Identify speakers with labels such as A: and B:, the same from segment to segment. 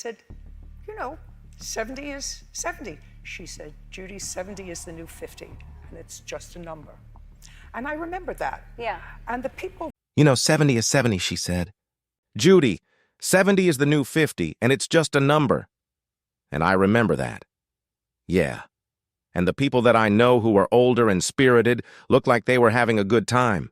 A: said, 70 is 70. She said, Judy, 70 is the new 50, and it's just a number. And I remember that.
B: Yeah.
A: And the people...
C: 70 is 70, she said. Judy, 70 is the new 50, and it's just a number. And I remember that. Yeah. And the people that I know who are older and spirited look like they were having a good time.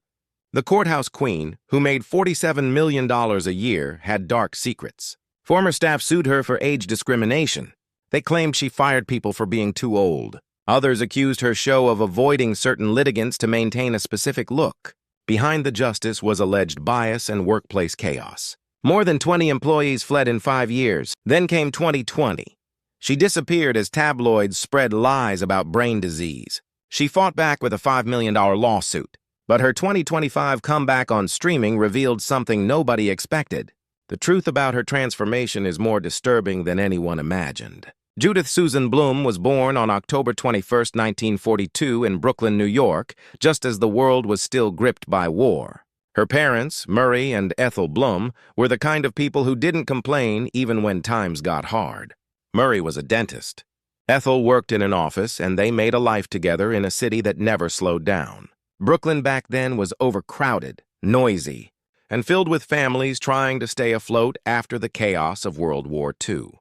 C: The courthouse queen, who made $47 million a year, had dark secrets. Former staff sued her for age discrimination. They claimed she fired people for being too old. Others accused her show of avoiding certain litigants to maintain a specific look. Behind the justice was alleged bias and workplace chaos. More than 20 employees fled in 5 years. Then came 2020. She disappeared as tabloids spread lies about brain disease. She fought back with a $5 million lawsuit. But her 2025 comeback on streaming revealed something nobody expected. The truth about her transformation is more disturbing than anyone imagined. Judith Susan Blum was born on October 21, 1942 in Brooklyn, New York, just as the world was still gripped by war. Her parents, Murray and Ethel Blum, were the kind of people who didn't complain even when times got hard. Murray was a dentist. Ethel worked in an office, and they made a life together in a city that never slowed down. Brooklyn back then was overcrowded, noisy, and filled with families trying to stay afloat after the chaos of World War II.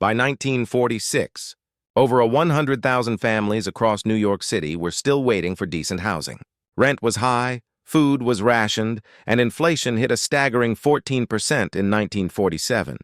C: By 1946, over 100,000 families across New York City were still waiting for decent housing. Rent was high, food was rationed, and inflation hit a staggering 14% in 1947.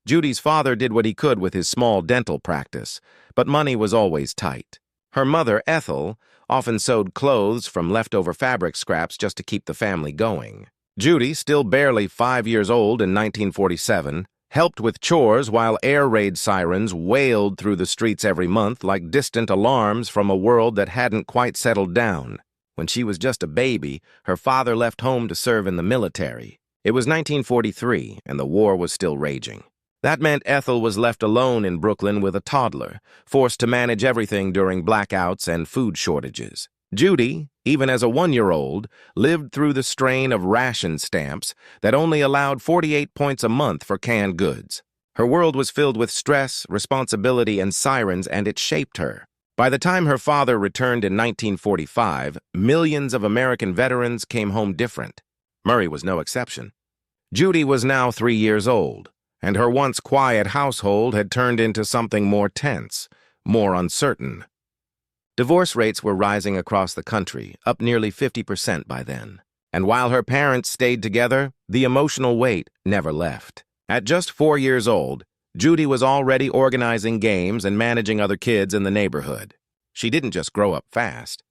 C: Judy's father did what he could with his small dental practice, but money was always tight. Her mother, Ethel, often sewed clothes from leftover fabric scraps just to keep the family going. Judy, still barely 5 years old in 1947, helped with chores while air raid sirens wailed through the streets every month like distant alarms from a world that hadn't quite settled down. When she was just a baby, her father left home to serve in the military. It was 1943, and the war was still raging. That meant Ethel was left alone in Brooklyn with a toddler, forced to manage everything during blackouts and food shortages. Judy, even as a 1-year-old, lived through the strain of ration stamps that only allowed 48 points a month for canned goods. Her world was filled with stress, responsibility, and sirens, and it shaped her. By the time her father returned in 1945, millions of American veterans came home different. Murray was no exception. Judy was now 3 years old, and her once quiet household had turned into something more tense, more uncertain. Divorce rates were rising across the country, up nearly 50% by then. And while her parents stayed together, the emotional weight never left. At just 4 years old, Judy was already organizing games and managing other kids in the neighborhood. She didn't just grow up fast.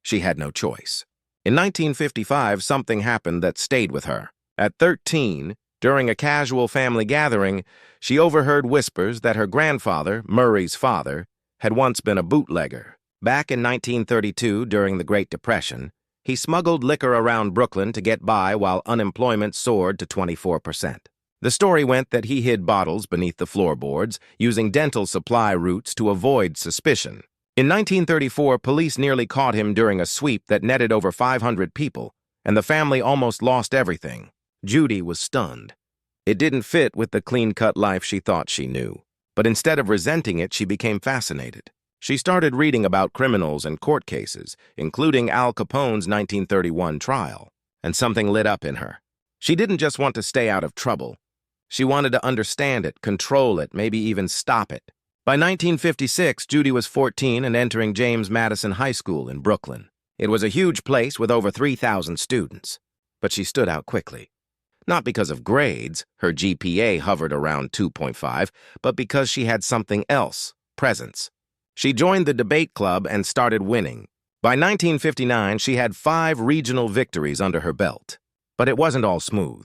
C: She had no choice. In 1955, something happened that stayed with her. At 13, during a casual family gathering, she overheard whispers that her grandfather, Murray's father, had once been a bootlegger. Back in 1932, during the Great Depression, he smuggled liquor around Brooklyn to get by while unemployment soared to 24%. The story went that he hid bottles beneath the floorboards, using dental supply routes to avoid suspicion. In 1934, police nearly caught him during a sweep that netted over 500 people, and the family almost lost everything. Judy was stunned. It didn't fit with the clean-cut life she thought she knew, but instead of resenting it, she became fascinated. She started reading about criminals and court cases, including Al Capone's 1931 trial, and something lit up in her. She didn't just want to stay out of trouble. She wanted to understand it, control it, maybe even stop it. By 1956, Judy was 14 and entering James Madison High School in Brooklyn. It was a huge place with over 3,000 students, but she stood out quickly. Not because of grades, her GPA hovered around 2.5, but because she had something else, presence. She joined the debate club and started winning. By 1959, she had 5 regional victories under her belt. But it wasn't all smooth.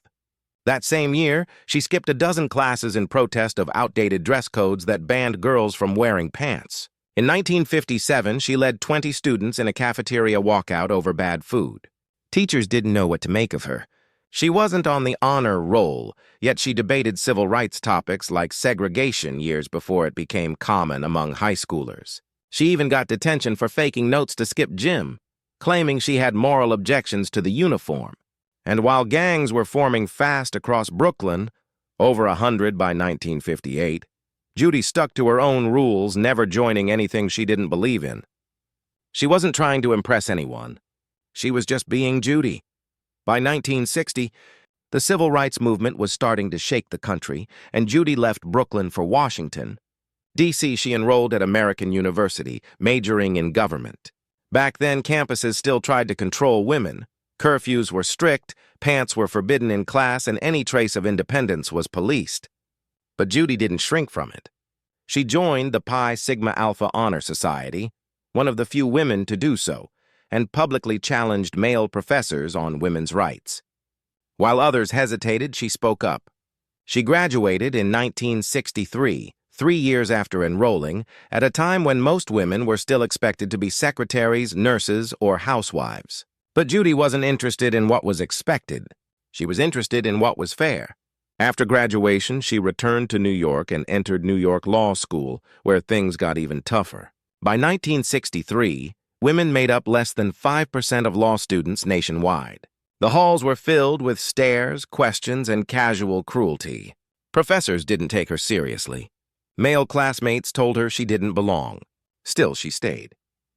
C: That same year, she skipped a dozen classes in protest of outdated dress codes that banned girls from wearing pants. In 1957, she led 20 students in a cafeteria walkout over bad food. Teachers didn't know what to make of her. She wasn't on the honor roll, yet she debated civil rights topics like segregation years before it became common among high schoolers. She even got detention for faking notes to skip gym, claiming she had moral objections to the uniform. And while gangs were forming fast across Brooklyn, Over 100 by 1958. Judy stuck to her own rules, never joining anything she didn't believe in. She wasn't trying to impress anyone. She was just being Judy. By 1960, the civil rights movement was starting to shake the country, and Judy left Brooklyn for Washington. D.C. she enrolled at American University, majoring in government. Back then, campuses still tried to control women. Curfews were strict, pants were forbidden in class, and any trace of independence was policed. But Judy didn't shrink from it. She joined the Pi Sigma Alpha Honor Society, one of the few women to do so, and publicly challenged male professors on women's rights. While others hesitated, she spoke up. She graduated in 1963, 3 years after enrolling, at a time when most women were still expected to be secretaries, nurses, or housewives. But Judy wasn't interested in what was expected. She was interested in what was fair. After graduation, she returned to New York and entered New York Law School, where things got even tougher. By 1963, women made up less than 5% of law students nationwide. The halls were filled with stares, questions, and casual cruelty. Professors didn't take her seriously. Male classmates told her she didn't belong. Still, she stayed.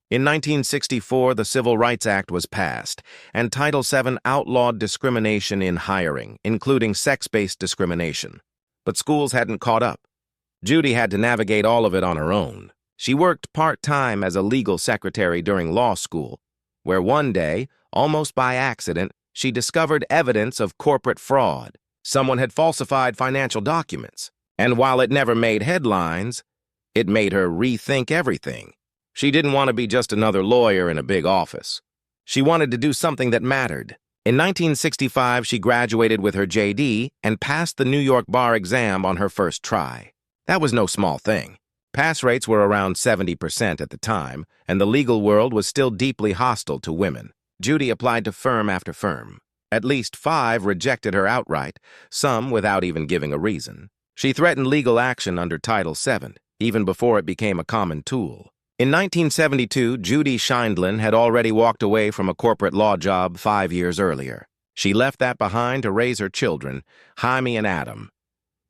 C: In 1964, the Civil Rights Act was passed, and Title VII outlawed discrimination in hiring, including sex-based discrimination. But schools hadn't caught up. Judy had to navigate all of it on her own. She worked part-time as a legal secretary during law school, where one day, almost by accident, she discovered evidence of corporate fraud. Someone had falsified financial documents. And while it never made headlines, it made her rethink everything. She didn't want to be just another lawyer in a big office. She wanted to do something that mattered. In 1965, she graduated with her JD and passed the New York bar exam on her first try. That was no small thing. Pass rates were around 70% at the time, and the legal world was still deeply hostile to women. Judy applied to firm after firm. At least 5 rejected her outright, some without even giving a reason. She threatened legal action under Title VII, even before it became a common tool. In 1972, Judy Scheindlin had already walked away from a corporate law job 5 years earlier. She left that behind to raise her children, Jaime and Adam.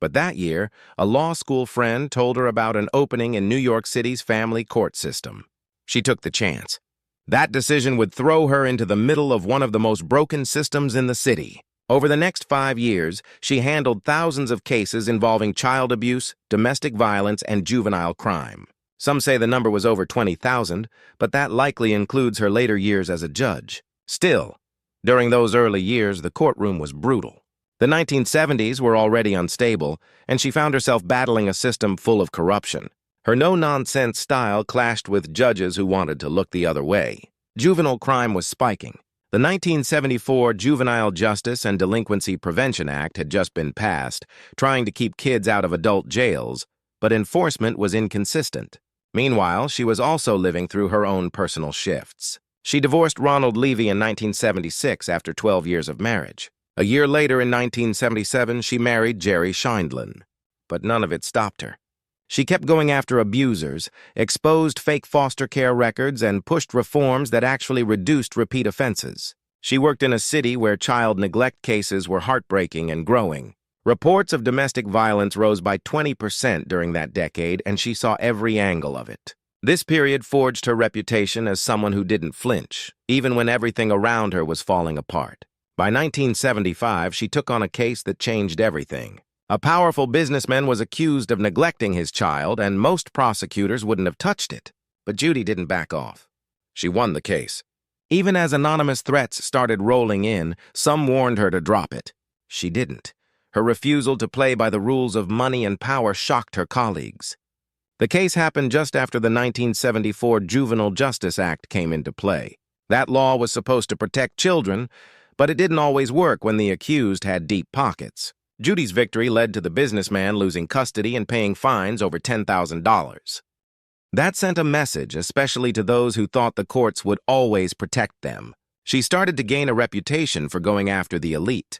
C: But that year, a law school friend told her about an opening in New York City's family court system. She took the chance. That decision would throw her into the middle of one of the most broken systems in the city. Over the next 5 years, she handled thousands of cases involving child abuse, domestic violence, and juvenile crime. Some say the number was over 20,000, but that likely includes her later years as a judge. Still, during those early years, the courtroom was brutal. The 1970s were already unstable, and she found herself battling a system full of corruption. Her no-nonsense style clashed with judges who wanted to look the other way. Juvenile crime was spiking. The 1974 Juvenile Justice and Delinquency Prevention Act had just been passed, trying to keep kids out of adult jails, but enforcement was inconsistent. Meanwhile, she was also living through her own personal shifts. She divorced Ronald Levy in 1976 after 12 years of marriage. A year later, in 1977, she married Jerry Scheindlin. But none of it stopped her. She kept going after abusers, exposed fake foster care records, and pushed reforms that actually reduced repeat offenses. She worked in a city where child neglect cases were heartbreaking and growing. Reports of domestic violence rose by 20% during that decade, and she saw every angle of it. This period forged her reputation as someone who didn't flinch, even when everything around her was falling apart. By 1975, she took on a case that changed everything. A powerful businessman was accused of neglecting his child, and most prosecutors wouldn't have touched it. But Judy didn't back off. She won the case. Even as anonymous threats started rolling in, some warned her to drop it. She didn't. Her refusal to play by the rules of money and power shocked her colleagues. The case happened just after the 1974 Juvenile Justice Act came into play. That law was supposed to protect children, but it didn't always work when the accused had deep pockets. Judy's victory led to the businessman losing custody and paying fines over $10,000. That sent a message, especially to those who thought the courts would always protect them. She started to gain a reputation for going after the elite,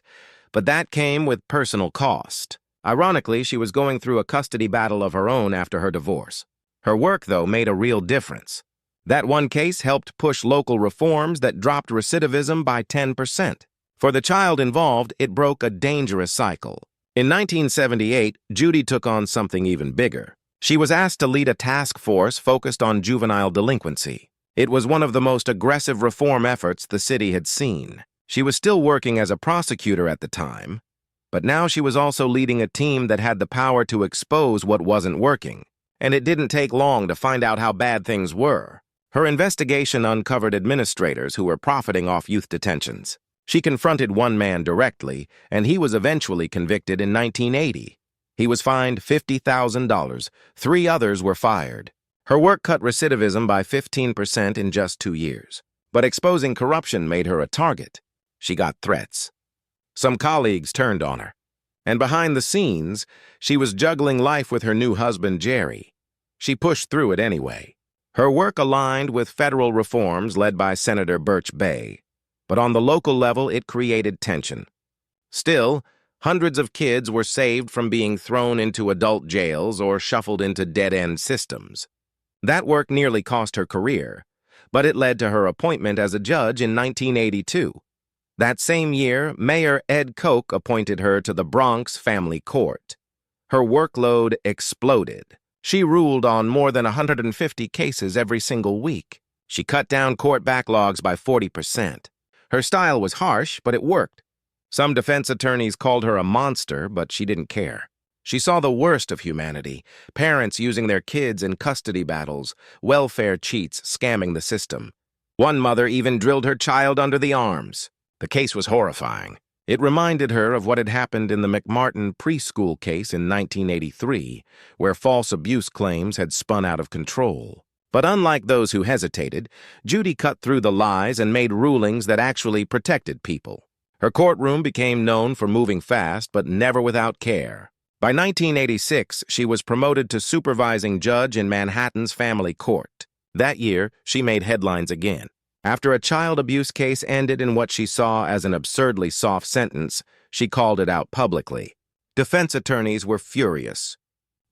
C: but that came with personal cost. Ironically, she was going through a custody battle of her own after her divorce. Her work, though, made a real difference. That one case helped push local reforms that dropped recidivism by 10%. For the child involved, it broke a dangerous cycle. In 1978, Judy took on something even bigger. She was asked to lead a task force focused on juvenile delinquency. It was one of the most aggressive reform efforts the city had seen. She was still working as a prosecutor at the time, but now she was also leading a team that had the power to expose what wasn't working. And it didn't take long to find out how bad things were. Her investigation uncovered administrators who were profiting off youth detentions. She confronted one man directly, and he was eventually convicted in 1980. He was fined $50,000. 3 others were fired. Her work cut recidivism by 15% in just 2 years. But exposing corruption made her a target. She got threats. Some colleagues turned on her. And behind the scenes, she was juggling life with her new husband, Jerry. She pushed through it anyway. Her work aligned with federal reforms led by Senator Birch Bayh. But on the local level, it created tension. Still, hundreds of kids were saved from being thrown into adult jails or shuffled into dead-end systems. That work nearly cost her career, but it led to her appointment as a judge in 1982. That same year, Mayor Ed Koch appointed her to the Bronx Family Court. Her workload exploded. She ruled on more than 150 cases every single week. She cut down court backlogs by 40%. Her style was harsh, but it worked. Some defense attorneys called her a monster, but she didn't care. She saw the worst of humanity, parents using their kids in custody battles, welfare cheats scamming the system. One mother even drilled her child under the arms. The case was horrifying. It reminded her of what had happened in the McMartin preschool case in 1983, where false abuse claims had spun out of control. But unlike those who hesitated, Judy cut through the lies and made rulings that actually protected people. Her courtroom became known for moving fast, but never without care. By 1986, she was promoted to supervising judge in Manhattan's family court. That year, she made headlines again. After a child abuse case ended in what she saw as an absurdly soft sentence, she called it out publicly. Defense attorneys were furious.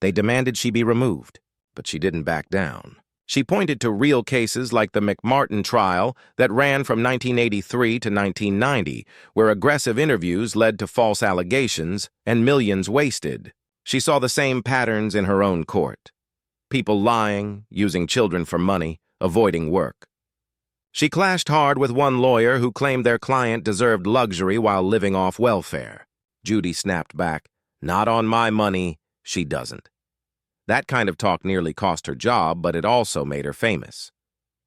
C: They demanded she be removed, but she didn't back down. She pointed to real cases like the McMartin trial that ran from 1983 to 1990, where aggressive interviews led to false allegations and millions wasted. She saw the same patterns in her own court. People lying, using children for money, avoiding work. She clashed hard with one lawyer who claimed their client deserved luxury while living off welfare. Judy snapped back, "Not on my money, she doesn't." That kind of talk nearly cost her job, but it also made her famous.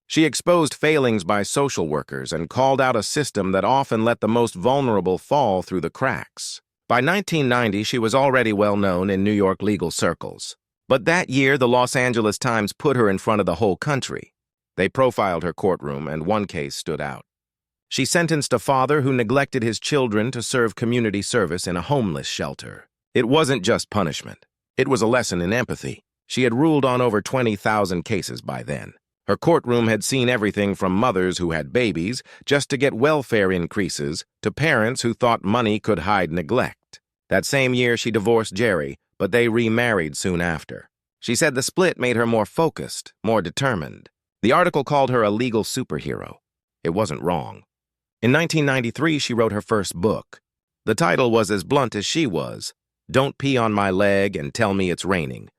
C: She exposed failings by social workers and called out a system that often let the most vulnerable fall through the cracks. By 1990, she was already well known in New York legal circles. But that year, the Los Angeles Times put her in front of the whole country. They profiled her courtroom, and one case stood out. She sentenced a father who neglected his children to serve community service in a homeless shelter. It wasn't just punishment. It was a lesson in empathy. She had ruled on over 20,000 cases by then. Her courtroom had seen everything from mothers who had babies just to get welfare increases to parents who thought money could hide neglect. That same year, she divorced Jerry, but they remarried soon after. She said the split made her more focused, more determined. The article called her a legal superhero. It wasn't wrong. In 1993, she wrote her first book. The title was as blunt as she was, "Don't Pee on My Leg and Tell Me It's Raining."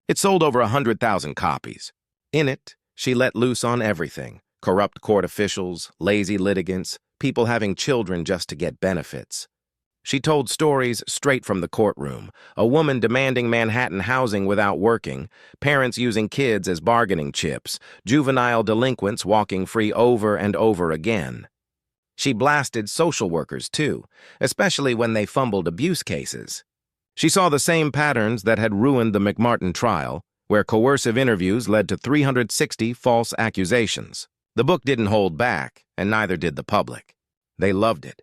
C: It sold over 100,000 copies. In it, she let loose on everything: corrupt court officials, lazy litigants, people having children just to get benefits. She told stories straight from the courtroom: a woman demanding Manhattan housing without working, parents using kids as bargaining chips, juvenile delinquents walking free over and over again. She blasted social workers, too, especially when they fumbled abuse cases. She saw the same patterns that had ruined the McMartin trial, where coercive interviews led to 360 false accusations. The book didn't hold back, and neither did the public. They loved it.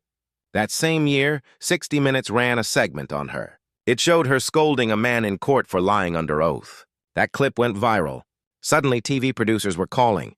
C: That same year, 60 Minutes ran a segment on her. It showed her scolding a man in court for lying under oath. That clip went viral. Suddenly, TV producers were calling.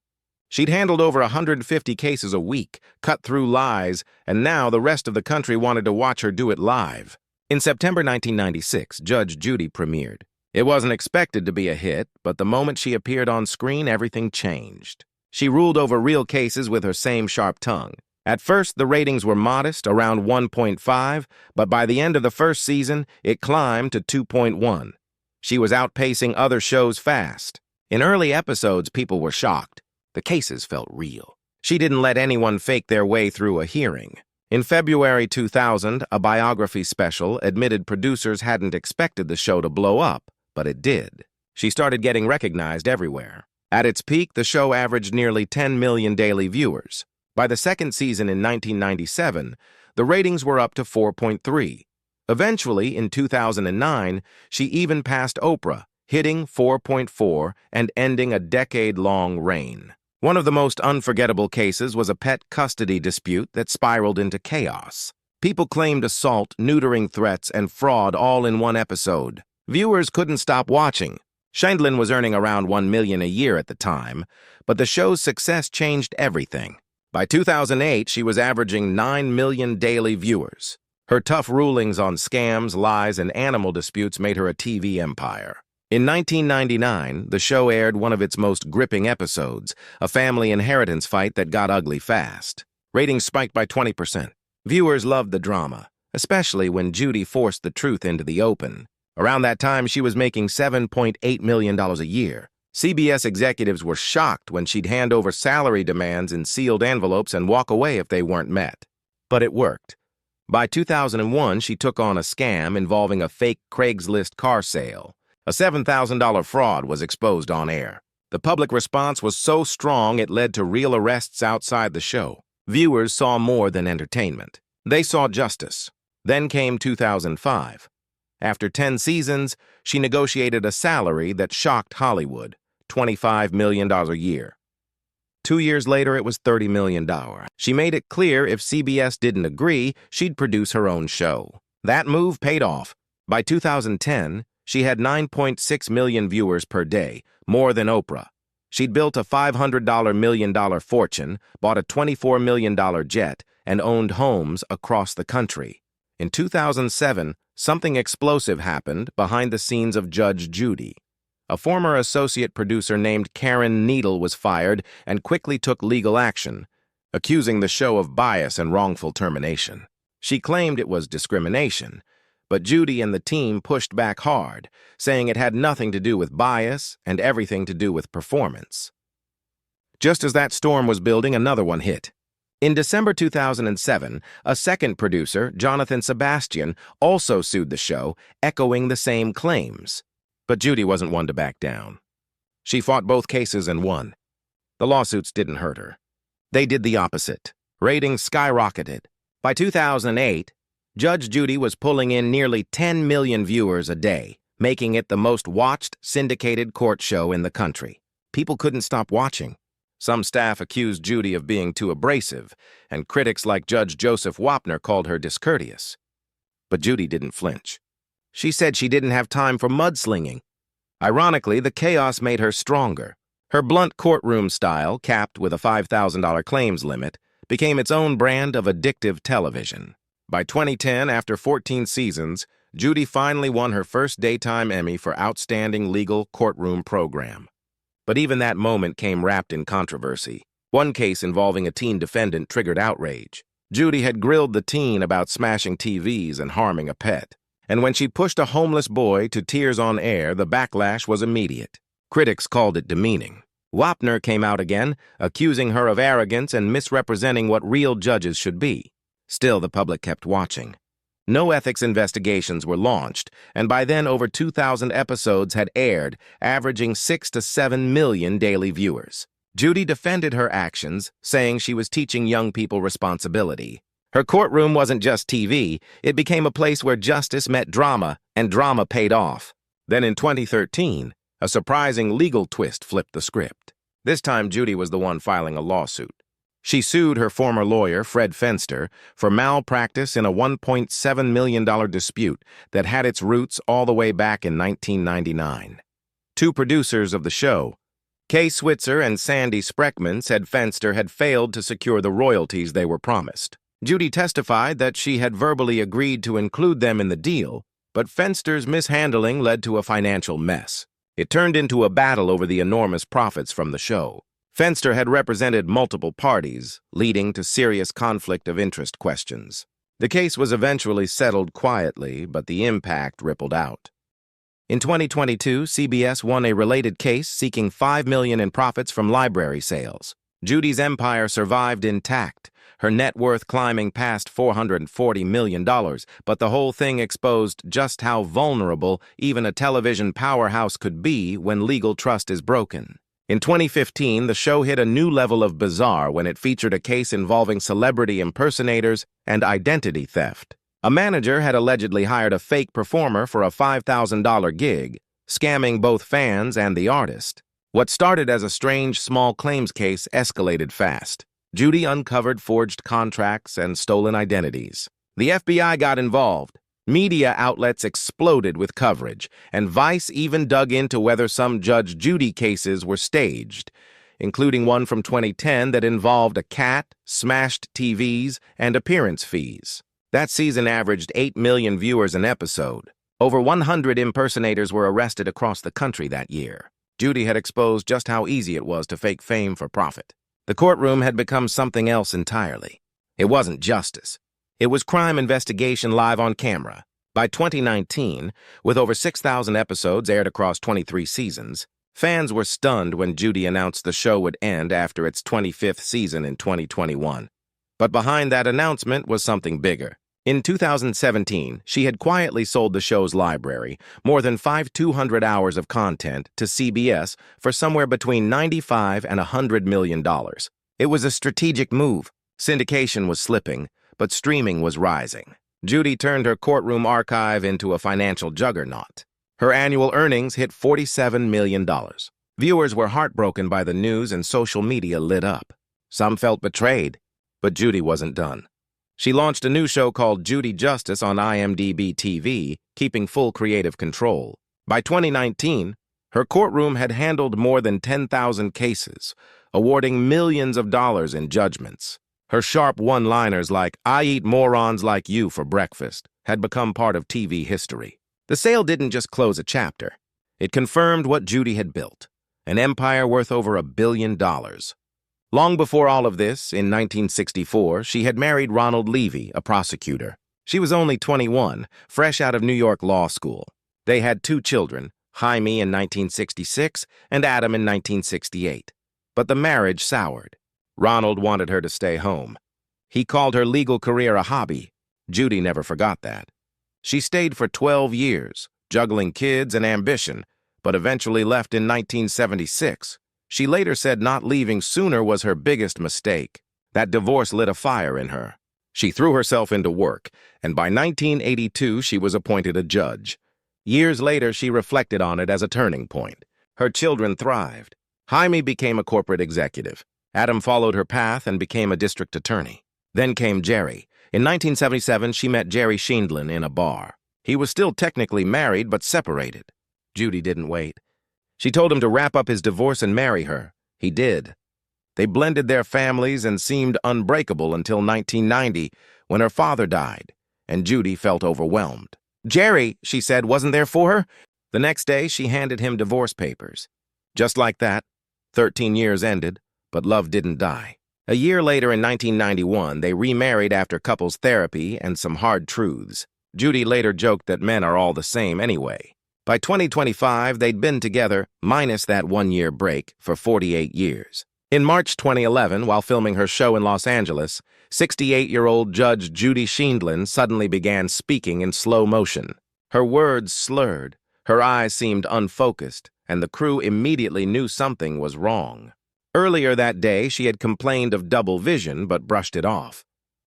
C: She'd handled over 150 cases a week, cut through lies, and now the rest of the country wanted to watch her do it live. In September 1996, Judge Judy premiered. It wasn't expected to be a hit, but the moment she appeared on screen, everything changed. She ruled over real cases with her same sharp tongue. At first, the ratings were modest, around 1.5, but by the end of the first season, it climbed to 2.1. She was outpacing other shows fast. In early episodes, people were shocked. The cases felt real. She didn't let anyone fake their way through a hearing. In February 2000, a biography special admitted producers hadn't expected the show to blow up, but it did. She started getting recognized everywhere. At its peak, the show averaged nearly 10 million daily viewers. By the second season in 1997, the ratings were up to 4.3. Eventually, in 2009, she even passed Oprah, hitting 4.4 and ending a decade-long reign. One of the most unforgettable cases was a pet custody dispute that spiraled into chaos. People claimed assault, neutering threats, and fraud all in one episode. Viewers couldn't stop watching. Shandlin was earning around $1 million a year at the time, but the show's success changed everything. By 2008, she was averaging 9 million daily viewers. Her tough rulings on scams, lies, and animal disputes made her a TV empire. In 1999, the show aired one of its most gripping episodes, a family inheritance fight that got ugly fast. Ratings spiked by 20%. Viewers loved the drama, especially when Judy forced the truth into the open. Around that time, she was making $7.8 million a year. CBS executives were shocked when she'd hand over salary demands in sealed envelopes and walk away if they weren't met. But it worked. By 2001, she took on a scam involving a fake Craigslist car sale. A $7,000 fraud was exposed on air. The public response was so strong it led to real arrests outside the show. Viewers saw more than entertainment. They saw justice. Then came 2005. After 10 seasons, she negotiated a salary that shocked Hollywood, $25 million a year. 2 years later, it was $30 million. She made it clear if CBS didn't agree, she'd produce her own show. That move paid off. By 2010, she had 9.6 million viewers per day, more than Oprah. She'd built a $500 million fortune, bought a $24 million jet, and owned homes across the country. In 2007, something explosive happened behind the scenes of Judge Judy. A former associate producer named Karen Needle was fired and quickly took legal action, accusing the show of bias and wrongful termination. She claimed it was discrimination, but Judy and the team pushed back hard, saying it had nothing to do with bias and everything to do with performance. Just as that storm was building, another one hit. In December 2007, a second producer, Jonathan Sebastian, also sued the show, echoing the same claims. But Judy wasn't one to back down. She fought both cases and won. The lawsuits didn't hurt her. They did the opposite. Ratings skyrocketed. By 2008, Judge Judy was pulling in nearly 10 million viewers a day, making it the most watched syndicated court show in the country. People couldn't stop watching. Some staff accused Judy of being too abrasive, and critics like Judge Joseph Wapner called her discourteous. But Judy didn't flinch. She said she didn't have time for mudslinging. Ironically, the chaos made her stronger. Her blunt courtroom style, capped with a $5,000 claims limit, became its own brand of addictive television. By 2010, after 14 seasons, Judy finally won her first Daytime Emmy for Outstanding Legal Courtroom Program. But even that moment came wrapped in controversy. One case involving a teen defendant triggered outrage. Judy had grilled the teen about smashing TVs and harming a pet. And when she pushed a homeless boy to tears on air, the backlash was immediate. Critics called it demeaning. Wapner came out again, accusing her of arrogance and misrepresenting what real judges should be. Still, the public kept watching. No ethics investigations were launched, and by then over 2,000 episodes had aired, averaging 6 to 7 million daily viewers. Judy defended her actions, saying she was teaching young people responsibility. Her courtroom wasn't just TV, it became a place where justice met drama, and drama paid off. Then in 2013, a surprising legal twist flipped the script. This time, Judy was the one filing a lawsuit. She sued her former lawyer, Fred Fenster, for malpractice in a $1.7 million dispute that had its roots all the way back in 1999. Two producers of the show, Kay Switzer and Sandy Spreckman, said Fenster had failed to secure the royalties they were promised. Judy testified that she had verbally agreed to include them in the deal, but Fenster's mishandling led to a financial mess. It turned into a battle over the enormous profits from the show. Fenster had represented multiple parties, leading to serious conflict of interest questions. The case was eventually settled quietly, but the impact rippled out. In 2022, CBS won a related case seeking $5 million in profits from library sales. Judy's empire survived intact, her net worth climbing past $440 million, but the whole thing exposed just how vulnerable even a television powerhouse could be when legal trust is broken. In 2015, the show hit a new level of bizarre when it featured a case involving celebrity impersonators and identity theft. A manager had allegedly hired a fake performer for a $5,000 gig, scamming both fans and the artist. What started as a strange small claims case escalated fast. Judy uncovered forged contracts and stolen identities. The FBI got involved. Media outlets exploded with coverage, and Vice even dug into whether some Judge Judy cases were staged, including one from 2010 that involved a cat, smashed TVs, and appearance fees. That season averaged 8 million viewers an episode. Over 100 impersonators were arrested across the country that year. Judy had exposed just how easy it was to fake fame for profit. The courtroom had become something else entirely. It wasn't justice. It was crime investigation live on camera. By 2019, with over 6,000 episodes aired across 23 seasons, fans were stunned when Judy announced the show would end after its 25th season in 2021. But behind that announcement was something bigger. In 2017, she had quietly sold the show's library, more than 5,200 hours of content, to CBS for somewhere between $95 and $100 million. It was a strategic move. Syndication was slipping, but streaming was rising. Judy turned her courtroom archive into a financial juggernaut. Her annual earnings hit $47 million. Viewers were heartbroken by the news and social media lit up. Some felt betrayed, but Judy wasn't done. She launched a new show called Judy Justice on IMDb TV, keeping full creative control. By 2019, her courtroom had handled more than 10,000 cases, awarding millions of dollars in judgments. Her sharp one-liners like, "I eat morons like you for breakfast," had become part of TV history. The sale didn't just close a chapter. It confirmed what Judy had built, an empire worth over $1 billion. Long before all of this, in 1964, she had married Ronald Levy, a prosecutor. She was only 21, fresh out of New York law school. They had 2 children, Jaime in 1966 and Adam in 1968. But the marriage soured. Ronald wanted her to stay home. He called her legal career a hobby. Judy never forgot that. She stayed for 12 years, juggling kids and ambition, but eventually left in 1976. She later said not leaving sooner was her biggest mistake. That divorce lit a fire in her. She threw herself into work, and by 1982 she was appointed a judge. Years later, she reflected on it as a turning point. Her children thrived. Jaime became a corporate executive. Adam followed her path and became a district attorney. Then came Jerry. In 1977, she met Jerry Sheindlin in a bar. He was still technically married, but separated. Judy didn't wait. She told him to wrap up his divorce and marry her. He did. They blended their families and seemed unbreakable until 1990, when her father died, and Judy felt overwhelmed. Jerry, she said, wasn't there for her. The next day, she handed him divorce papers. Just like that, 13 years ended, but love didn't die. A year later, in 1991, they remarried after couples therapy and some hard truths. Judy later joked that men are all the same anyway. By 2025, they'd been together, minus that 1-year break, for 48 years. In March 2011, while filming her show in Los Angeles, 68-year-old Judge Judy Sheindlin suddenly began speaking in slow motion. Her words slurred, her eyes seemed unfocused, and the crew immediately knew something was wrong. Earlier that day, she had complained of double vision but brushed it off.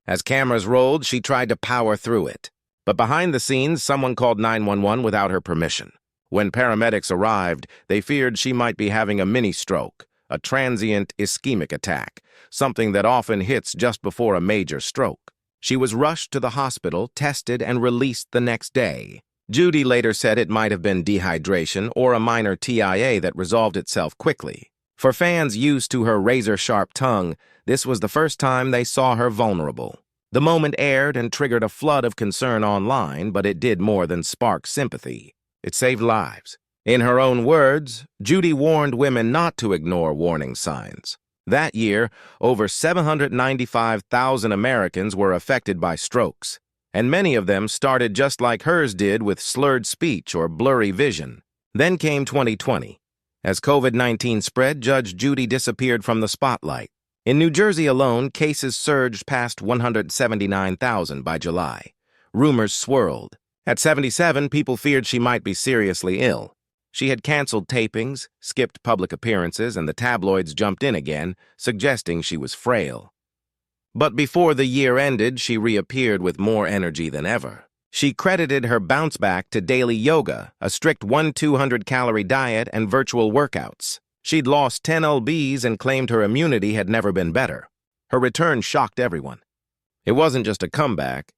C: As cameras rolled, she tried to power through it. But behind the scenes, someone called 911 without her permission. When paramedics arrived, they feared she might be having a mini-stroke, a transient ischemic attack, something that often hits just before a major stroke. She was rushed to the hospital, tested, and released the next day. Judy later said it might have been dehydration or a minor TIA that resolved itself quickly. For fans used to her razor-sharp tongue, this was the first time they saw her vulnerable. The moment aired and triggered a flood of concern online, but it did more than spark sympathy. It saved lives. In her own words, Judy warned women not to ignore warning signs. That year, over 795,000 Americans were affected by strokes, and many of them started just like hers did with slurred speech or blurry vision. Then came 2020. As COVID-19 spread, Judge Judy disappeared from the spotlight. In New Jersey alone, cases surged past 179,000 by July. Rumors swirled. At 77, people feared she might be seriously ill. She had canceled tapings, skipped public appearances, and the tabloids jumped in again, suggesting she was frail. But before the year ended, she reappeared with more energy than ever. She credited her bounce back to daily yoga, a strict 200-calorie diet, and virtual workouts. She'd lost 10 lbs and claimed her immunity had never been better. Her return shocked everyone. It wasn't just a comeback.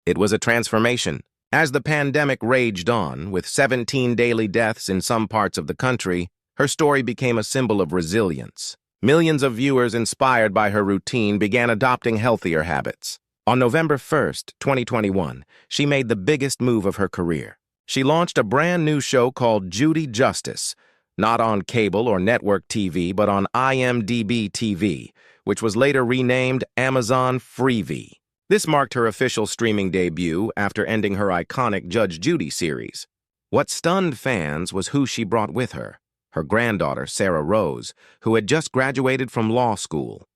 C: It was a transformation. As the pandemic raged on, with 17 daily deaths in some parts of the country, her story became a symbol of resilience. Millions of viewers inspired by her routine began adopting healthier habits. On November 1st, 2021, she made the biggest move of her career. She launched a brand new show called Judy Justice, not on cable or network TV, but on IMDb TV, which was later renamed Amazon Freevee. This marked her official streaming debut after ending her iconic Judge Judy series. What stunned fans was who she brought with her, her granddaughter, Sarah Rose, who had just graduated from law school.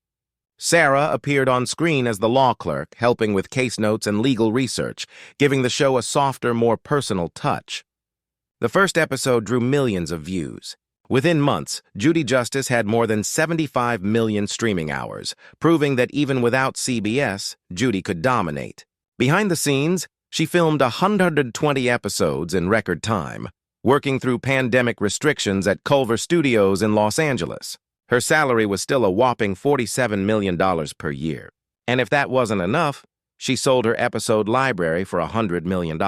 C: Sarah appeared on screen as the law clerk, helping with case notes and legal research, giving the show a softer, more personal touch. The first episode drew millions of views. Within months, Judy Justice had more than 75 million streaming hours, proving that even without CBS, Judy could dominate. Behind the scenes, she filmed 120 episodes in record time, working through pandemic restrictions at Culver Studios in Los Angeles. Her salary was still a whopping $47 million per year. And if that wasn't enough, she sold her episode library for $100 million.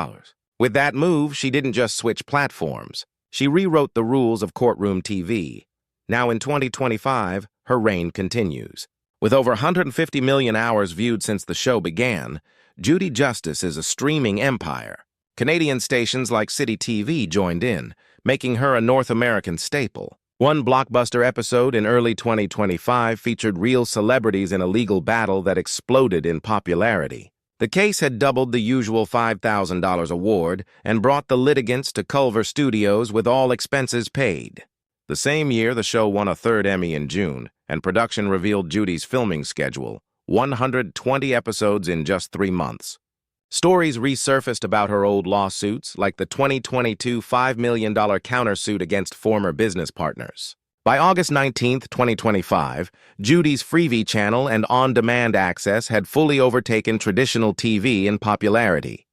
C: With that move, she didn't just switch platforms. She rewrote the rules of courtroom TV. Now in 2025, her reign continues. With over 150 million hours viewed since the show began, Judy Justice is a streaming empire. Canadian stations like City TV joined in, making her a North American staple. One blockbuster episode in early 2025 featured real celebrities in a legal battle that exploded in popularity. The case had doubled the usual $5,000 award and brought the litigants to Culver Studios with all expenses paid. The same year, the show won a third Emmy in June, and production revealed Judy's filming schedule, 120 episodes in just 3 months. Stories resurfaced about her old lawsuits, like the 2022 $5 million countersuit against former business partners. By August 19, 2025, Judy's Freevee channel and on-demand access had fully overtaken traditional TV in popularity.